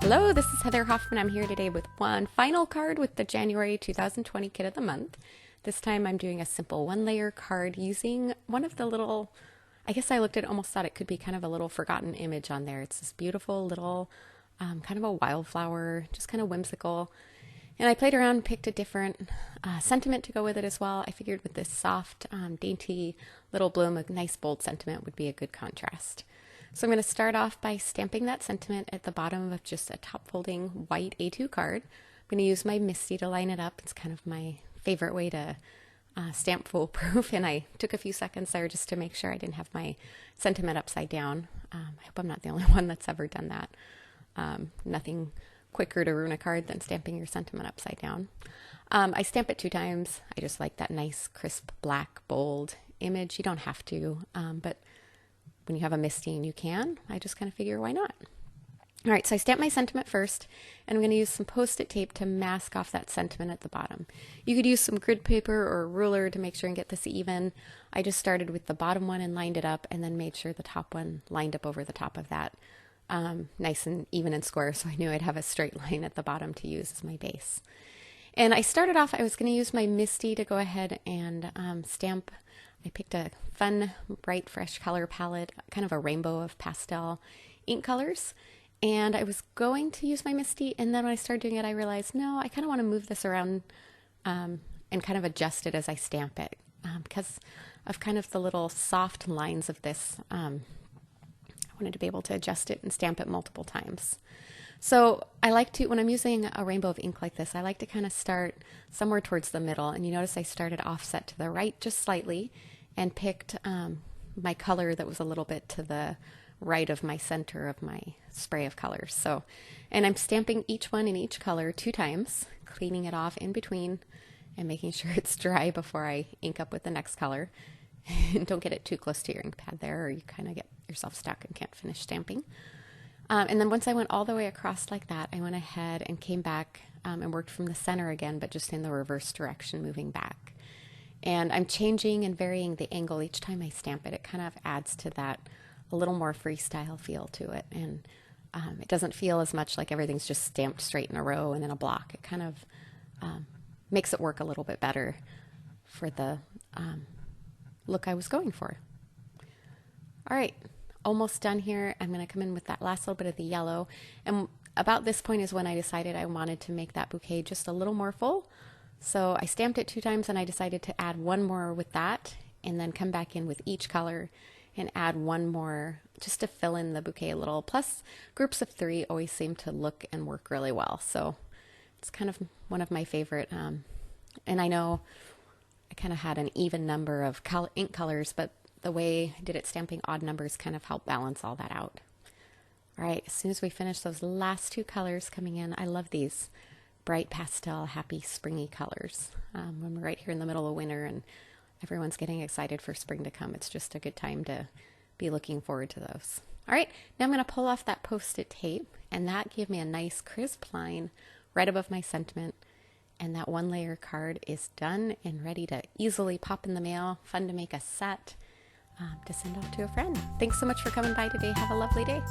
Hello, this is Heather Hoffman. I'm here today with one final card with the January 2020 Kit of the Month. This time I'm doing a simple one-layer card using one of the little, I guess I looked at it, almost thought it could be kind of a little forgotten image on there. It's this beautiful little kind of a wildflower, just kind of whimsical. And I played around and picked a different sentiment to go with it as well. I figured with this soft, dainty little bloom, a nice bold sentiment would be a good contrast. So I'm going to start off by stamping that sentiment at the bottom of just a top folding white A2 card. I'm going to use my Misty to line it up. It's kind of my favorite way to stamp foolproof, and I took a few seconds there just to make sure I didn't have my sentiment upside down. I hope I'm not the only one that's ever done that. Nothing quicker to ruin a card than stamping your sentiment upside down. I stamp it 2 times. I just like that nice crisp black bold image. You don't have to, but when you have a Misty and you can, I just kind of figure why not. All right, so I stamp my sentiment first, and I'm going to use some Post-it tape to mask off that sentiment at the bottom. You could use some grid paper or a ruler to make sure and get this even. I just started with the bottom one and lined it up, and then made sure the top one lined up over the top of that, nice and even and square, so I knew I'd have a straight line at the bottom to use as my base. And I started off, I was going to use my Misty to go ahead and stamp. I picked a fun, bright, fresh color palette, kind of a rainbow of pastel ink colors. And I was going to use my Misty, and then when I started doing it, I realized, no, I kind of want to move this around and kind of adjust it as I stamp it because of kind of the little soft lines of this. I wanted to be able to adjust it and stamp it multiple times. So I like to, when I'm using a rainbow of ink like this, I like to kind of start somewhere towards the middle. And you notice I started offset to the right just slightly and picked my color that was a little bit to the right of my center of my spray of colors. So, and I'm stamping each one in each color 2 times, cleaning it off in between and making sure it's dry before I ink up with the next color. And don't get it too close to your ink pad there, or you kind of get yourself stuck and can't finish stamping. And then once I went all the way across like that, I went ahead and came back and worked from the center again, but just in the reverse direction, moving back. And I'm changing and varying the angle each time I stamp it. It kind of adds to that a little more freestyle feel to it. And it doesn't feel as much like everything's just stamped straight in a row and in a block. It kind of makes it work a little bit better for the look I was going for. All right, almost done here. I'm going to come in with that last little bit of the yellow. And about this point is when I decided I wanted to make that bouquet just a little more full. So I stamped it 2 times, and I decided to add 1 more with that, and then come back in with each color and add 1 more just to fill in the bouquet a little. Plus, groups of 3 always seem to look and work really well. So it's kind of one of my favorite. And I know I kind of had an even number of ink colors, but the way I did it stamping odd numbers kind of helped balance all that out. All right, as soon as we finish those last 2 colors coming in, I love these bright pastel, happy, springy colors. When we're right here in the middle of winter and everyone's getting excited for spring to come, it's just a good time to be looking forward to those. All right, now I'm going to pull off that Post-it tape, and that gave me a nice crisp line right above my sentiment. And that 1-layer card is done and ready to easily pop in the mail. Fun to make a set to send off to a friend. Thanks so much for coming by today. Have a lovely day.